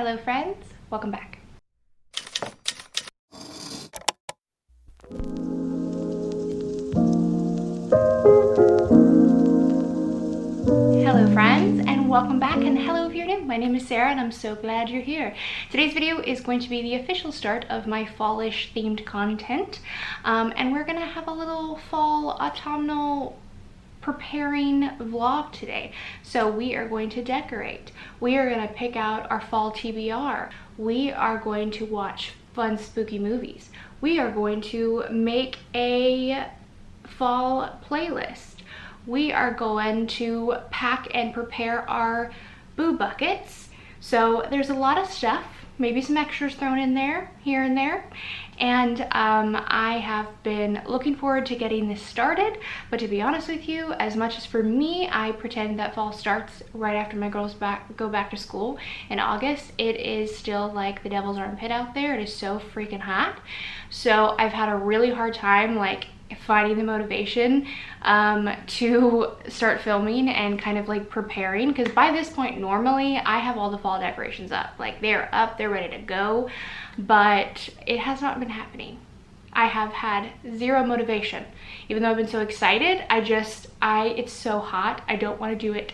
Hello friends, welcome back. Hello friends, and welcome back, and hello if you're new. My name is Sarah and I'm so glad you're here. Today's video is going to be the official start of my fallish themed content, and we're gonna have a little fall autumnal preparing vlog today. So we are going to decorate. We are going to pick out our fall TBR. We are going to watch fun spooky movies. We are going to make a fall playlist. We are going to pack and prepare our boo buckets. So there's a lot of stuff, maybe some extras thrown in there, here and there. And I have been looking forward to getting this started, but to be honest with you, as much as for me, I pretend that fall starts right after my girls go back to school in August, it is still like the devil's armpit out there. It is so freaking hot. So I've had a really hard time like finding the motivation to start filming and kind of like preparing, because by this point normally I have all the fall decorations up, like they're up, they're ready to go, but it has not been happening. I have had zero motivation, even though I've been so excited. It's so hot, I don't want to do it.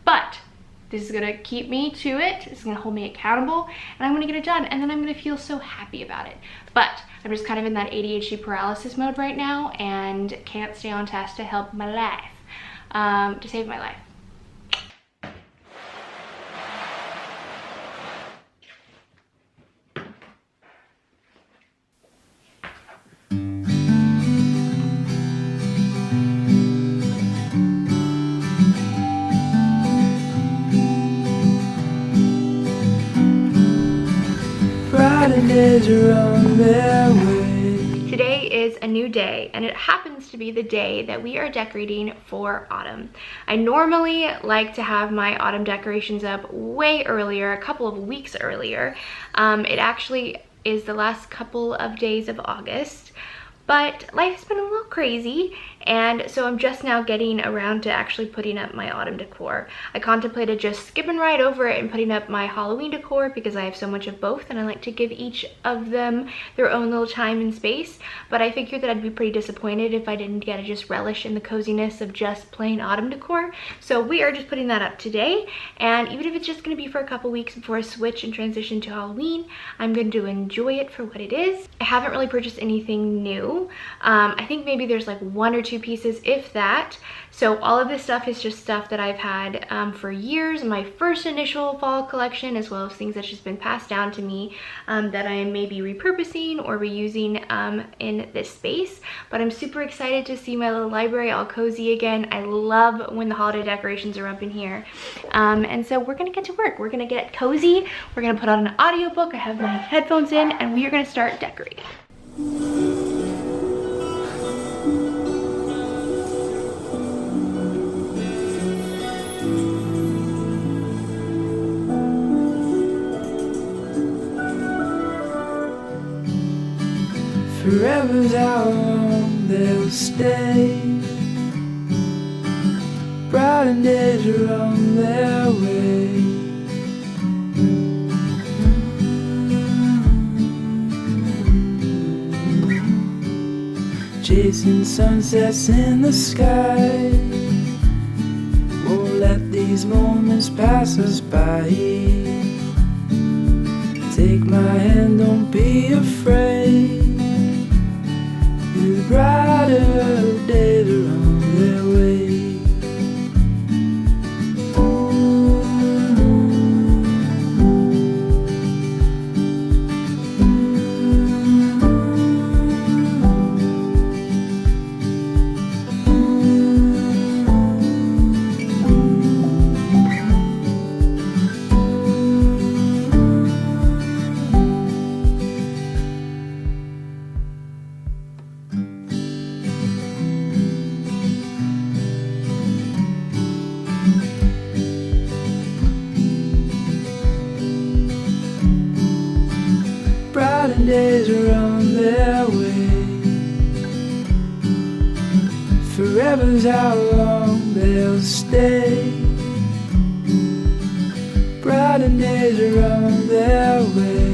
But this is gonna keep me to it. It's gonna hold me accountable, and I'm gonna get it done, and then I'm gonna feel so happy about it. But I'm just kind of in that ADHD paralysis mode right now and can't stay on task to help my life, to save my life. Today is a new day, and it happens to be the day that we are decorating for autumn. I normally like to have my autumn decorations up way earlier, a couple of weeks earlier. It actually is the last couple of days of August, but life has been a little crazy, and so I'm just now getting around to actually putting up my autumn decor. I contemplated just skipping right over it and putting up my Halloween decor because I have so much of both and I like to give each of them their own little time and space, but I figured that I'd be pretty disappointed if I didn't get to just relish in the coziness of just plain autumn decor. So we are just putting that up today, and even if it's just going to be for a couple weeks before I switch and transition to Halloween, I'm going to enjoy it for what it is. I haven't really purchased anything new. I think maybe there's like one or two pieces, if that. So all of this stuff is just stuff that I've had for years, my first initial fall collection, as well as things that's just been passed down to me that I am maybe repurposing or reusing in this space. But I'm super excited to see my little library all cozy again. I love when the holiday decorations are up in here. And so we're gonna get to work. We're gonna get cozy. We're gonna put on an audiobook. I have my headphones in, and we are gonna start decorating. Forever's how long they'll stay. Bright and days are on their way. Chasing sunsets in the sky. Won't let these moments pass us by. Take my hand, don't be afraid. The brighter days are on their way. Brighter days are on their way. Forever's how long they'll stay. Bright starting days are on their way.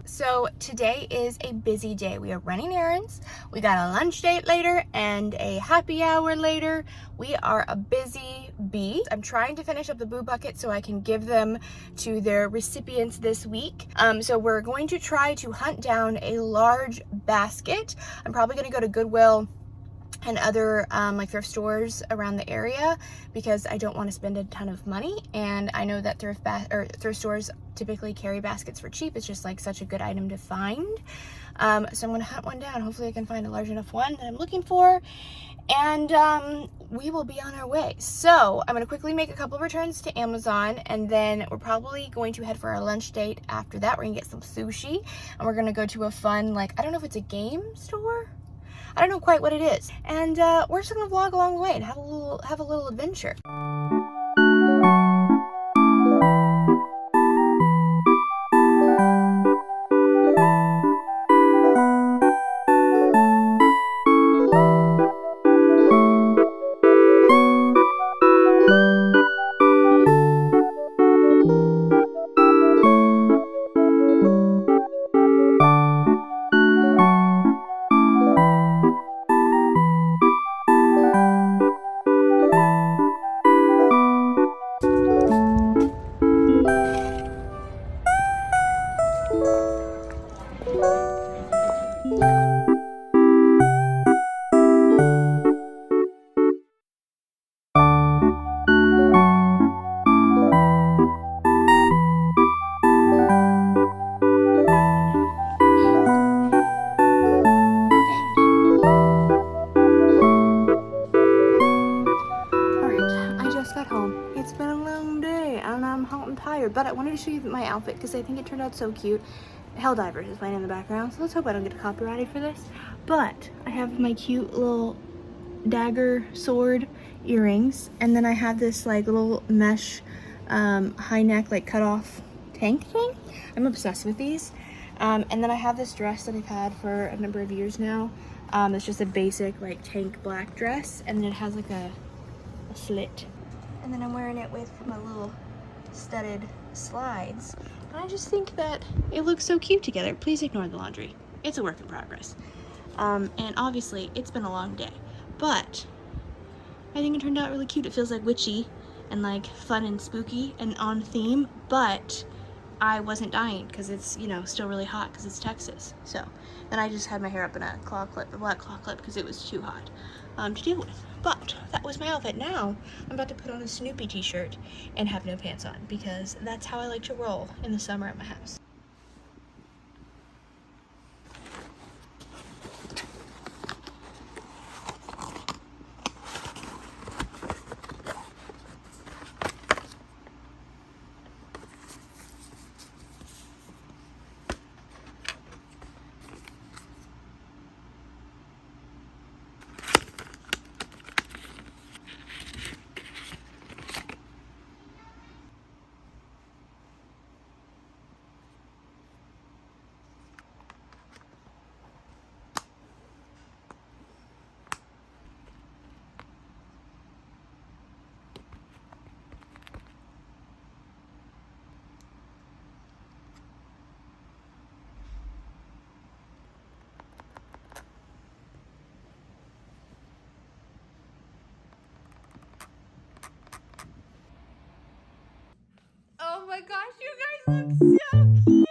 So today is a busy day. We are running errands. We got a lunch date later and a happy hour later. We are a busy bee. I'm trying to finish up the boo bucket so I can give them to their recipients this week. So we're going to try to hunt down a large basket. I'm probably going to go to Goodwill and other like thrift stores around the area because I don't want to spend a ton of money, and I know that thrift stores typically carry baskets for cheap. It's just like such a good item to find. So I'm going to hunt one down. Hopefully I can find a large enough one that I'm looking for, and we will be on our way. So I'm going to quickly make a couple of returns to Amazon, and then we're probably going to head for our lunch date. After that, we're gonna get some sushi, and we're gonna go to a fun, like, I don't know if it's a game store, I don't know quite what it is. And we're just gonna vlog along the way and have a little adventure. But I wanted to show you my outfit because I think it turned out so cute. Helldivers is playing in the background, so let's hope I don't get copyrighted for this. But I have my cute little dagger sword earrings, and then I have this like little mesh high neck like cut off tank thing. I'm obsessed with these. And then I have this dress that I've had for a number of years now. It's just a basic like tank black dress, and then it has like a slit. And then I'm wearing it with my little studded slides, and I just think that it looks so cute together. Please ignore the laundry, it's a work in progress. And obviously it's been a long day, but I think it turned out really cute. It feels like witchy and like fun and spooky and on theme, but I wasn't dying because it's, you know, still really hot because it's Texas. So then I just had my hair up in a claw clip, a black claw clip, because it was too hot to deal with. But that was my outfit. Now I'm about to put on a Snoopy t-shirt and have no pants on because that's how I like to roll in the summer at my house. Oh my gosh, you guys look so cute!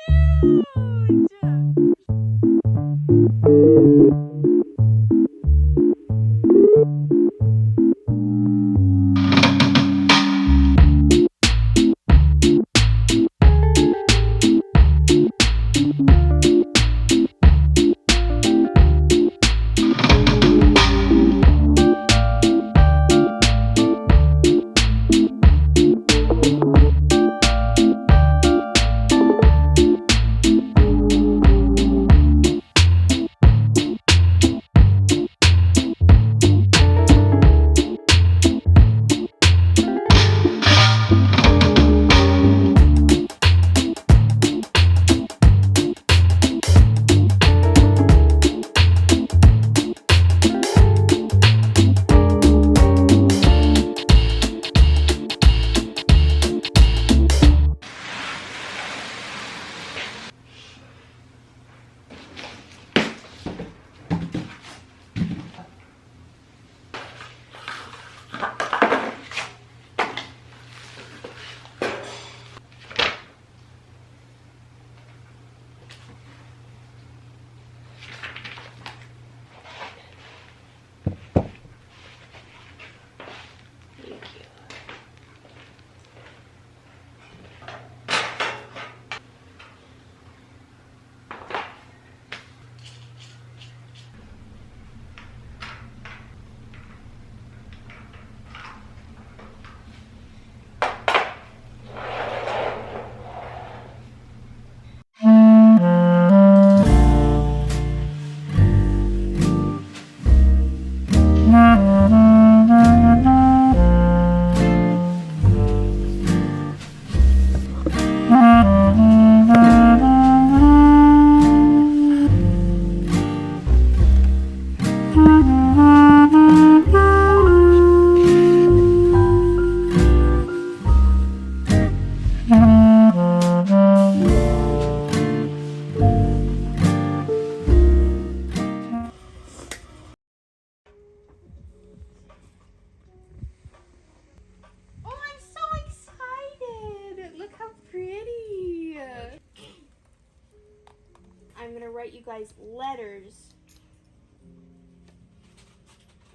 guys letters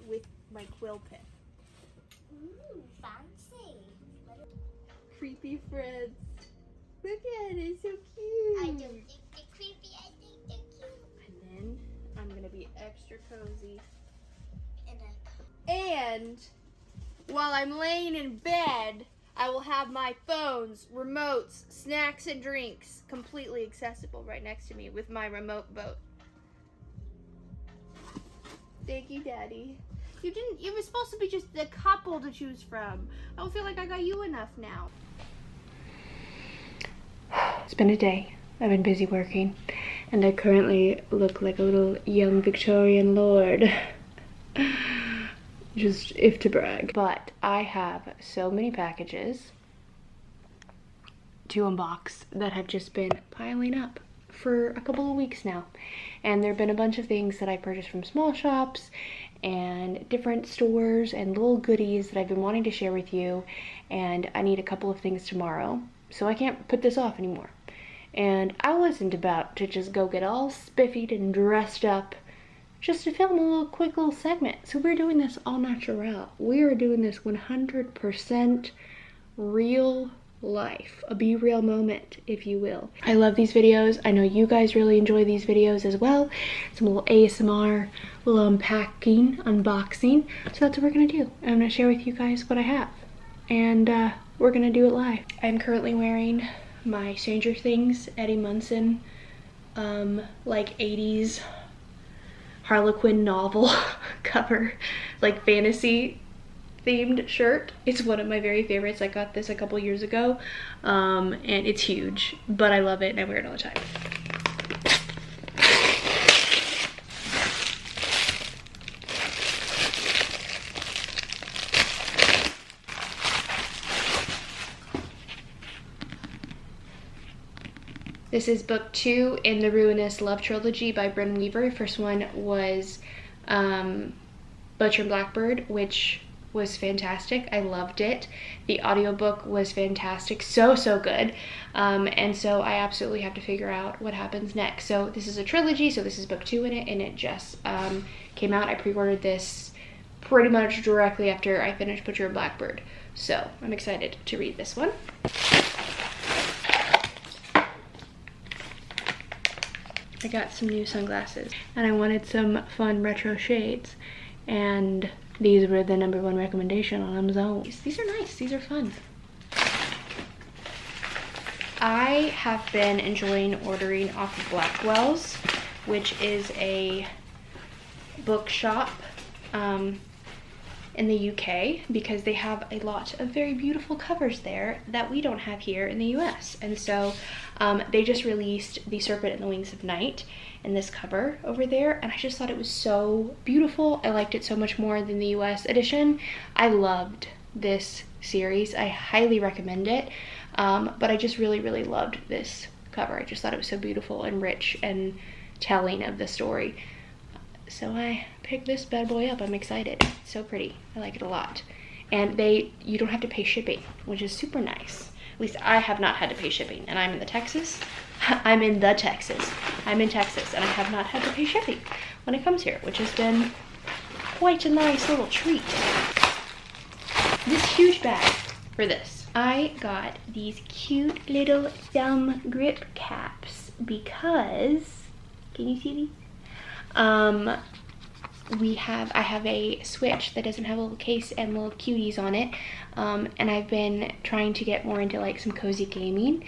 with my quill pen. Ooh, fancy. Creepy friends. Look at it, it's so cute. I don't think they're creepy, I think they're cute. And then I'm gonna be extra cozy. And And while I'm laying in bed, I will have my phones, remotes, snacks, and drinks completely accessible right next to me with my remote boat. Thank you, Daddy. You were supposed to be just a couple to choose from. I don't feel like I got you enough now. It's been a day. I've been busy working, and I currently look like a little young Victorian lord. Just if to brag. But I have so many packages to unbox that have just been piling up for a couple of weeks now. And there have been a bunch of things that I purchased from small shops and different stores and little goodies that I've been wanting to share with you. And I need a couple of things tomorrow, so I can't put this off anymore. And I wasn't about to just go get all spiffied and dressed up just to film a quick little segment. So we're doing this all natural. We are doing this 100% real life, a be real moment, if you will. I love these videos. I know you guys really enjoy these videos as well. Some little ASMR, little unpacking, unboxing. So that's what we're gonna do. I'm gonna share with you guys what I have, and we're gonna do it live. I'm currently wearing my Stranger Things Eddie Munson like 80s Harlequin novel cover, like fantasy themed shirt. It's one of my very favorites. I got this a couple years ago, and it's huge, but I love it and I wear it all the time. This is book 2 in the Ruinous Love Trilogy by Bryn Weaver. First one was Butcher and Blackbird, which was fantastic. I loved it. The audiobook was fantastic. So good. And so I absolutely have to figure out what happens next. So this is a trilogy, so this is book 2 in it, and it just came out. I pre-ordered this pretty much directly after I finished Butcher and Blackbird. So I'm excited to read this one. I got some new sunglasses and I wanted some fun retro shades, and these were the #1 recommendation on Amazon. These are nice, these are fun. I have been enjoying ordering off of Blackwell's, which is a bookshop in the UK, because they have a lot of very beautiful covers there that we don't have here in the US. And so they just released The Serpent and the Wings of Night in this cover over there, and I just thought it was so beautiful. I liked it so much more than the US edition. I loved this series. I highly recommend it, but I just really loved this cover. I just thought it was so beautiful and rich and telling of the story. So I picked this bad boy up. I'm excited. It's so pretty. I like it a lot. And you don't have to pay shipping, which is super nice. At least I have not had to pay shipping, and I'm in Texas, and I have not had to pay shipping when it comes here, which has been quite a nice little treat. This huge bag for this. I got these cute little thumb grip caps because, can you see these? I have a Switch that doesn't have a little case and little cuties on it, and I've been trying to get more into like some cozy gaming.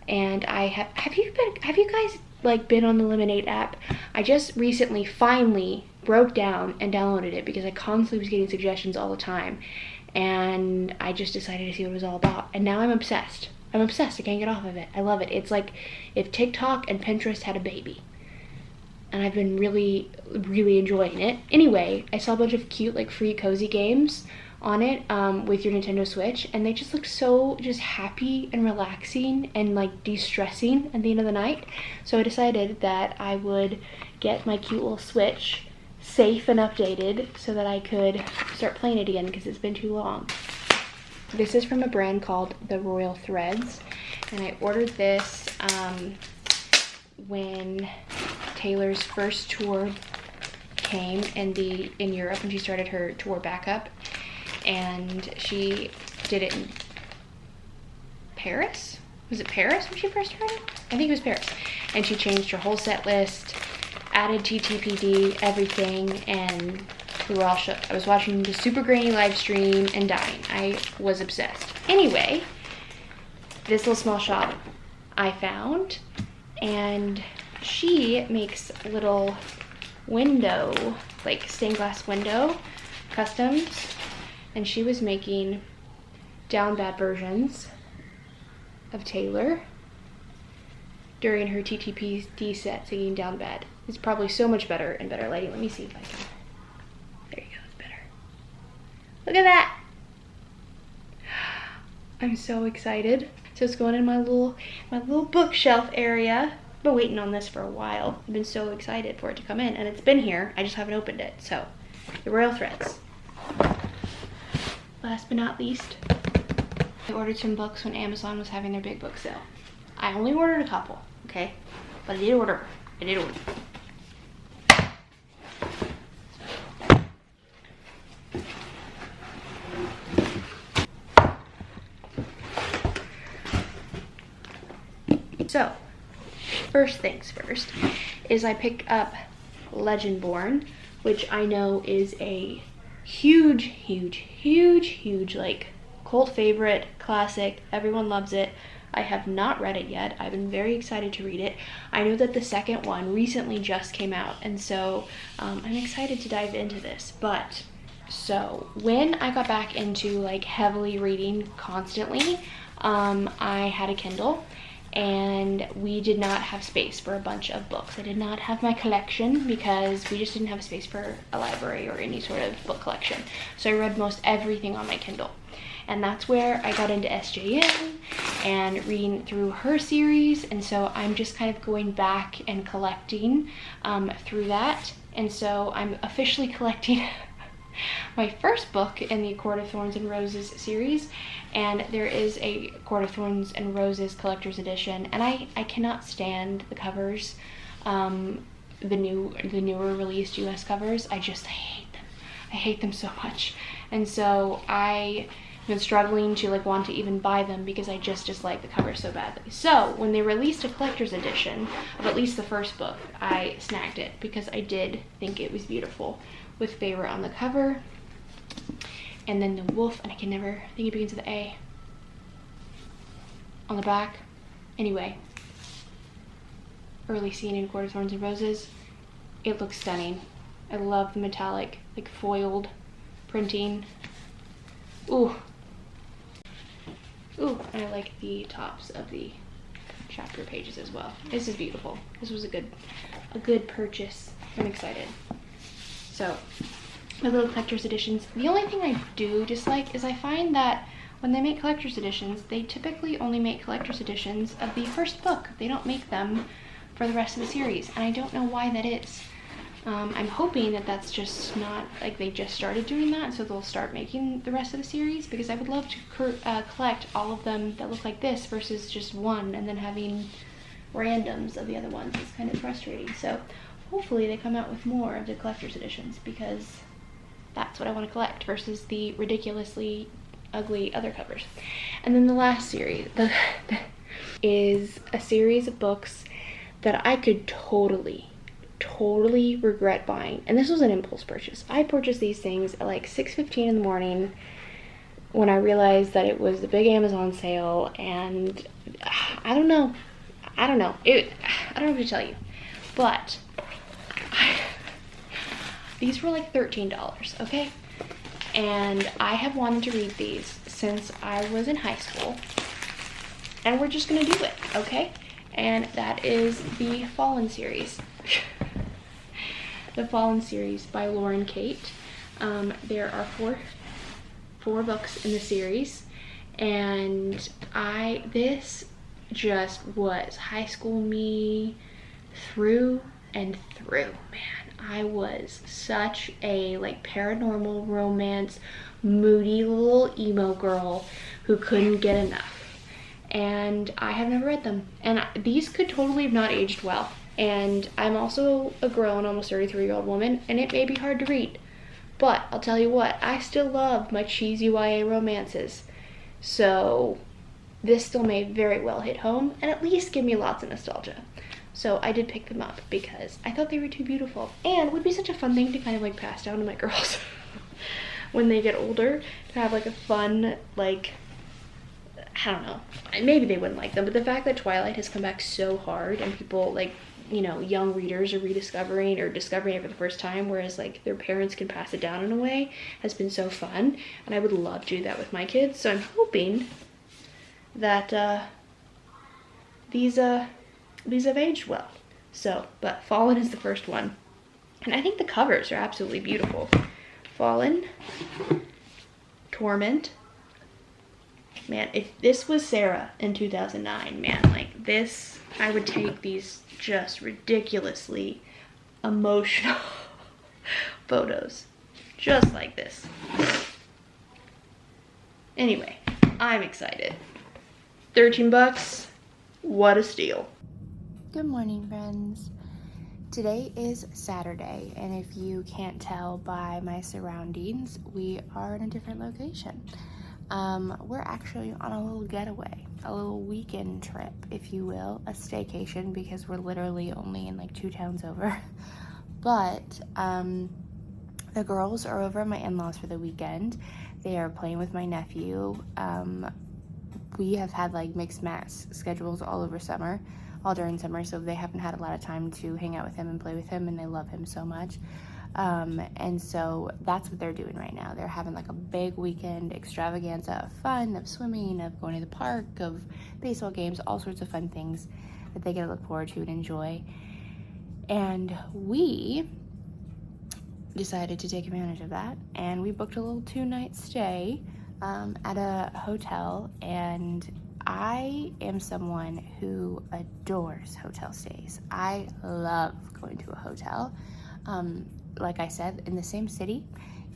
And have you guys like been on the Lemonade app? I just recently finally broke down and downloaded it because I constantly was getting suggestions all the time, and I just decided to see what it was all about, and now I'm obsessed. I can't get off of it. I love it. It's like if TikTok and Pinterest had a baby. And I've been really enjoying it. Anyway, I saw a bunch of cute like free cozy games on it with your Nintendo Switch, and they just look so just happy and relaxing and like de-stressing at the end of the night. So I decided that I would get my cute little Switch safe and updated so that I could start playing it again, because it's been too long. This is from a brand called The Royal Threads, and I ordered this when Taylor's first tour came in Europe, and she started her tour back up, and she did it in Paris. Was it Paris when she first started? I think it was Paris. And she changed her whole set list, added TTPD, everything, and we were all shook. I was watching the super grainy live stream and dying. I was obsessed. Anyway, this little small shop I found, and she makes little window, like stained glass window customs, and she was making down bad versions of Taylor during her TTPD set, singing Down Bad. It's probably so much better and better lighting. Let me see if I can. There you go, it's better. Look at that. I'm so excited. So it's going in my little bookshelf area. I've been waiting on this for a while. I've been so excited for it to come in, and it's been here. I just haven't opened it. So, the Royal Threads. Last but not least, I ordered some books when Amazon was having their big book sale. I only ordered a couple, okay? But I did order. So, first things first is I picked up Legendborn, which I know is a huge, like cult favorite, classic. Everyone loves it. I have not read it yet. I've been very excited to read it. I know that the second one recently just came out, and so I'm excited to dive into this. But so when I got back into like heavily reading constantly, I had a Kindle, and we did not have space for a bunch of books. I did not have my collection because we just didn't have space for a library or any sort of book collection. So I read most everything on my Kindle. And that's where I got into SJM and reading through her series. And so I'm just kind of going back and collecting through that. And so I'm officially collecting my first book in the Court of Thorns and Roses series. And there is a Court of Thorns and Roses collector's edition. And I cannot stand the covers, the newer released US covers. I just hate them. I hate them so much. And so I've been struggling to like want to even buy them because I just dislike the cover so badly. So when they released a collector's edition of at least the first book, I snagged it because I did think it was beautiful, with Favorite on the cover, and then the wolf, and I can never think it begins with A, on the back. Anyway, early scene in Court of Thorns and Roses. It looks stunning. I love the metallic, like foiled printing. Ooh, and I like the tops of the chapter pages as well. This is beautiful. This was a good purchase. I'm excited. So, my little collector's editions. The only thing I do dislike is I find that when they make collector's editions, they typically only make collector's editions of the first book. They don't make them for the rest of the series, and I don't know why that is. I'm hoping that that's just not, like they just started doing that, so they'll start making the rest of the series, because I would love to collect all of them that look like this versus just one and then having randoms of the other ones. It's kind of frustrating. So hopefully they come out with more of the collector's editions, because that's what I want to collect versus the ridiculously ugly other covers. And then the last series is a series of books that I could totally regret buying, and this was an impulse purchase. I purchased these things at like 6:15 in the morning when I realized that it was the big Amazon sale, and I don't know what to tell you, but these were like $13, okay? And I have wanted to read these since I was in high school, and we're just gonna do it, okay? And that is the Fallen series. The Fallen series by Lauren Kate. There are four books in the series, and this just was high school me through and through, man. I was such a like paranormal romance, moody little emo girl who couldn't get enough. And I have never read them. And these could totally have not aged well. And I'm also a grown, almost 33-year-old woman, and it may be hard to read. But I'll tell you what, I still love my cheesy YA romances. So this still may very well hit home and at least give me lots of nostalgia. So I did pick them up because I thought they were too beautiful. And it would be such a fun thing to kind of like pass down to my girls when they get older, to have like a fun, like, I don't know, maybe they wouldn't like them, but the fact that Twilight has come back so hard and people, like, you know, young readers are rediscovering or discovering it for the first time, whereas like their parents can pass it down in a way, has been so fun. And I would love to do that with my kids. So I'm hoping that these have aged well. So, but Fallen is the first one. And I think the covers are absolutely beautiful. Fallen, Torment. Man, if this was Sarah in 2009, man, like this, I would take these just ridiculously emotional photos. Just like this. Anyway, I'm excited. 13 bucks, what a steal. Good morning, friends. Today is Saturday, and if you can't tell by my surroundings, we are in a different location. We're actually on a little getaway, a little weekend trip, if you will, a staycation, because we're literally only in like 2 towns over. But the girls are over at my in-laws for the weekend. They are playing with my nephew. We have had like mixed mass schedules all during summer, so they haven't had a lot of time to hang out with him and play with him, and they love him so much. And so that's what they're doing right now. They're having like a big weekend extravaganza of fun, of swimming, of going to the park, of baseball games, all sorts of fun things that they get to look forward to and enjoy. And we decided to take advantage of that, and we booked a little 2-night stay at a hotel. And I am someone who adores hotel stays. I love going to a hotel. Like I said, in the same city,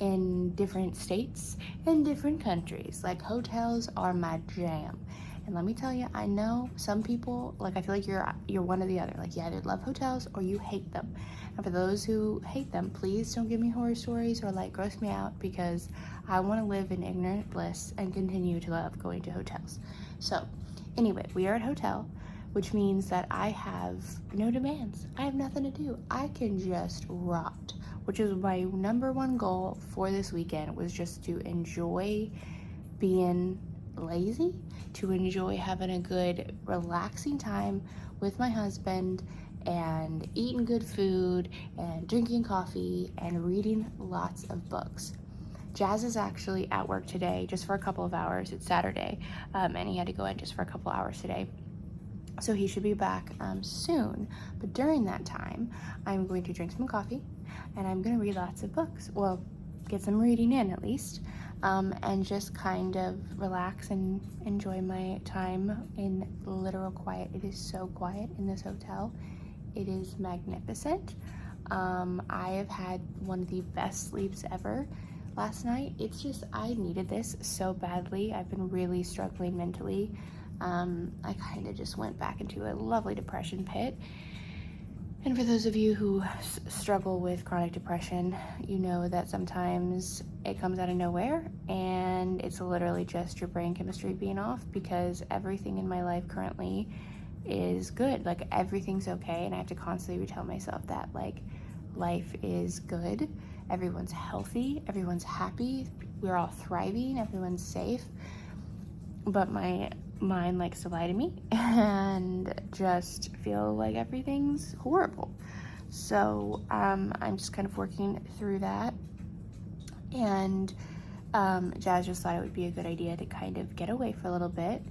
in different states, in different countries. Like, hotels are my jam. And let me tell you, I know some people, like, I feel like you're one or the other. Like, you either love hotels or you hate them. And for those who hate them, please don't give me horror stories or like gross me out, because I want to live in ignorant bliss and continue to love going to hotels. So anyway, we are at hotel, which means that I have no demands. I have nothing to do. I can just rot, which is my number one goal for this weekend, was just to enjoy being lazy, to enjoy having a good, relaxing time with my husband and eating good food and drinking coffee and reading lots of books. Jazz is actually at work today just for a couple of hours. It's Saturday, and he had to go in just for a couple hours today. So he should be back soon. But during that time, I'm going to drink some coffee and I'm going to read lots of books. Well, get some reading in at least, and just kind of relax and enjoy my time in literal quiet. It is so quiet in this hotel. It is magnificent. I have had one of the best sleeps ever last night. It's just, I needed this so badly. I've been really struggling mentally. I kind of just went back into a lovely depression pit. And for those of you who struggle with chronic depression, you know that sometimes it comes out of nowhere, and it's literally just your brain chemistry being off, because everything in my life currently is good. Like, everything's okay, and I have to constantly retell myself that, like, life is good, everyone's healthy, everyone's happy, we're all thriving, everyone's safe. But my mind likes to lie to me and just feel like everything's horrible. So I'm just kind of working through that. And Jazz just thought it would be a good idea to kind of get away for a little bit,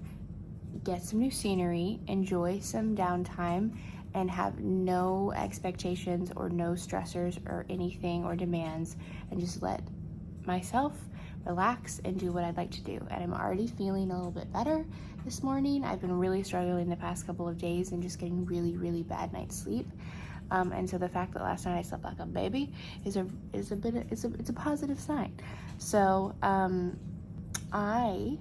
get some new scenery, enjoy some downtime, and have no expectations or no stressors or anything or demands, and just let myself relax and do what I'd like to do. And I'm already feeling a little bit better this morning. I've been really struggling the past couple of days and just getting really, really bad night's sleep. And so the fact that last night I slept like a baby is a positive sign. So I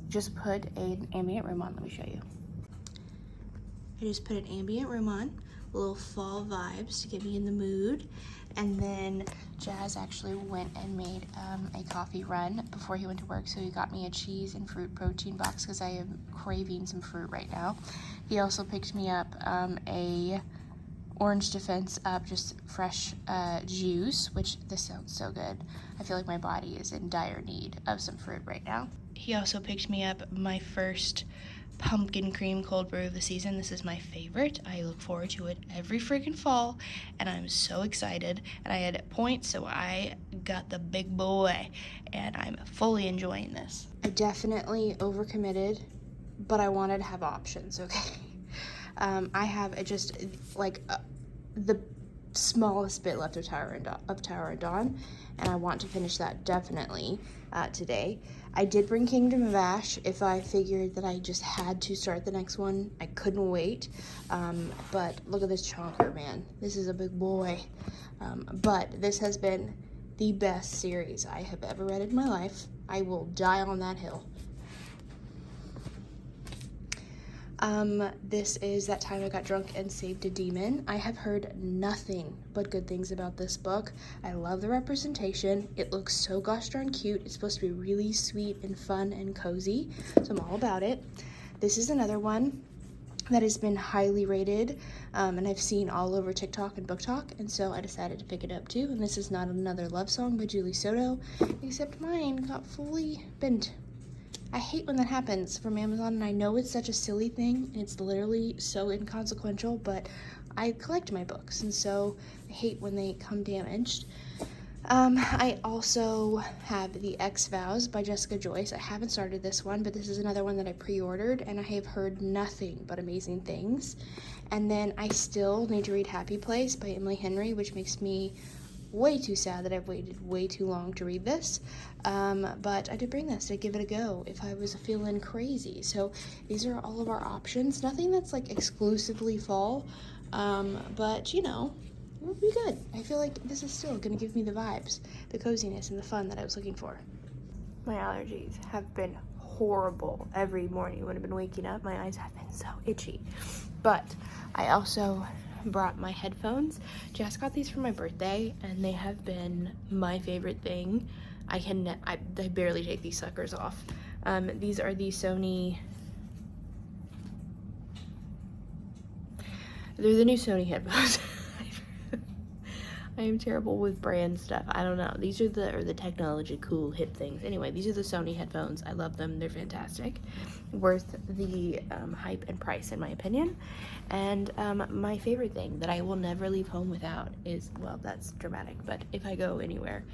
just put an ambient room on. Let me show you. I just put an ambient room on little fall vibes to get me in the mood. And then Jazz actually went and made a coffee run before he went to work, so he got me a cheese and fruit protein box because I am craving some fruit right now. He also picked me up a Orange Defense Up just fresh juice, which this sounds so good. I feel like my body is in dire need of some fruit right now. He also picked me up my first pumpkin cream cold brew of the season. This is my favorite. I look forward to it every freaking fall, and I'm so excited. And I had points, so I got the big boy, and I'm fully enjoying this. I definitely overcommitted, but I wanted to have options, okay? I have just like the smallest bit left of Tower and Dawn, and I want to finish that definitely today. I did bring Kingdom of Ash if I figured that I just had to start the next one. I couldn't wait, but look at this chonker, man. This is a big boy, but this has been the best series I have ever read in my life. I will die on that hill. This is that time I got drunk and saved a demon. I have heard nothing but good things about this book. I love the representation. It looks so gosh darn cute. It's supposed to be really sweet and fun and cozy, so I'm all about it. This is another one that has been highly rated, and I've seen all over TikTok and Book Talk, and so I decided to pick it up too. And this is not another love song by Julie Soto, except mine got fully bent. I hate when that happens from Amazon, and I know it's such a silly thing, and it's literally so inconsequential, but I collect my books, and so I hate when they come damaged. I also have The X-Vows by Jessica Joyce. I haven't started this one, but this is another one that I pre-ordered, and I have heard nothing but amazing things. And then I still need to read Happy Place by Emily Henry, which makes me way too sad that I've waited way too long to read this, but I did bring this to give it a go if I was feeling crazy. So these are all of our options. Nothing that's like exclusively fall, but you know, it'll be good. I feel like this is still gonna give me the vibes, the coziness, and the fun that I was looking for. My allergies have been horrible every morning when I've been waking up. My eyes have been so itchy, but I also brought my headphones. Jess got these for my birthday, and they have been my favorite thing. I barely take these suckers off. These are the Sony. They're the new Sony headphones. I am terrible with brand stuff. I don't know. These are the technology cool hip things. Anyway, these are the Sony headphones. I love them. They're fantastic. Worth the hype and price, in my opinion. And my favorite thing that I will never leave home without is, well, that's dramatic, but if I go anywhere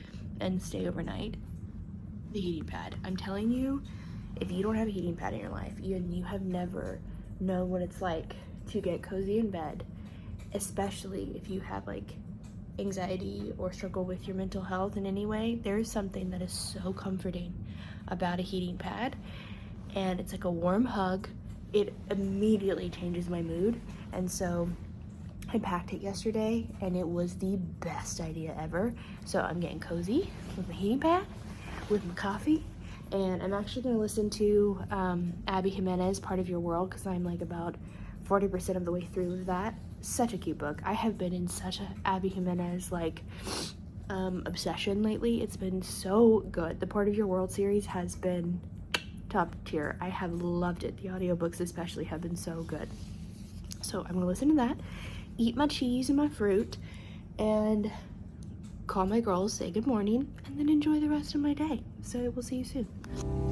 and stay overnight, the heating pad. I'm telling you, if you don't have a heating pad in your life, you have never known what it's like to get cozy in bed, especially if you have like anxiety or struggle with your mental health in any way. There is something that is so comforting about a heating pad, and it's like a warm hug. It immediately changes my mood, and so I packed it yesterday, and it was the best idea ever. So I'm getting cozy with my heating pad, with my coffee, and I'm actually going to listen to Abby Jimenez, Part of Your World, because I'm like about 40% of the way through with that. Such a cute book. I have been in such a Abby Jimenez like obsession lately. It's been so good. The Part of Your World series has been top tier. I have loved it. The audiobooks especially have been so good. So I'm gonna listen to that, eat my cheese and my fruit, and call my girls, say good morning, and then enjoy the rest of my day. So we'll see you soon.